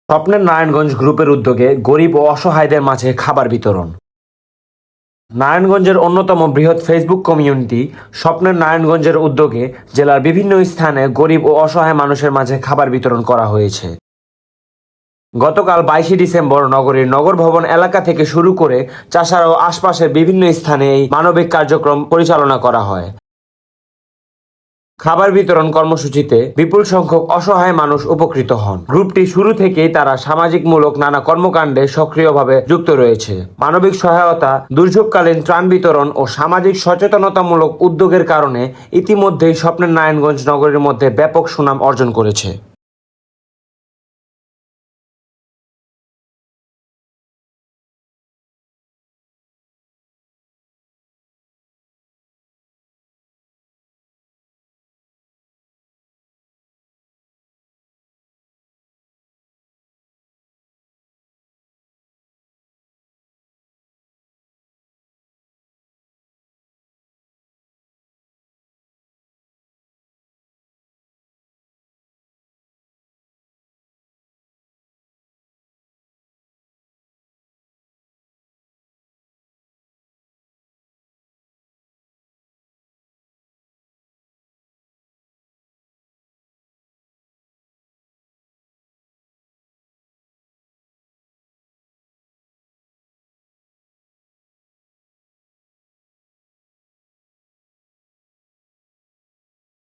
স্বপ্নের নারায়ণগঞ্জ গ্রুপের উদ্যোগে গরিব ও অসহায়দের মাঝে খাবার বিতরণ। নারায়ণগঞ্জের অন্যতম বৃহৎ ফেসবুক কমিউনিটি স্বপ্নের নারায়ণগঞ্জের উদ্যোগে জেলার বিভিন্ন স্থানে গরিব ও অসহায় মানুষের মাঝে খাবার বিতরণ করা হয়েছে। গতকাল 22 ডিসেম্বর নগরীর নগর ভবন এলাকা থেকে শুরু করে চাষাড়া ও আশপাশের বিভিন্ন স্থানে এই মানবিক কার্যক্রম পরিচালনা করা হয়। খাবার বিতরণ কর্মসূচিতে বিপুল সংখ্যক অসহায় মানুষ উপকৃত হন। গ্রুপটি শুরু থেকেই তারা সামাজিকমূলক নানা কর্মকাণ্ডে সক্রিয়ভাবে যুক্ত রয়েছে। মানবিক সহায়তা, দুর্যোগকালীন ত্রাণ বিতরণ ও সামাজিক সচেতনতামূলক উদ্যোগের কারণে ইতিমধ্যেই স্বপ্নের নারায়ণগঞ্জ নগরীর মধ্যে ব্যাপক সুনাম অর্জন করেছে।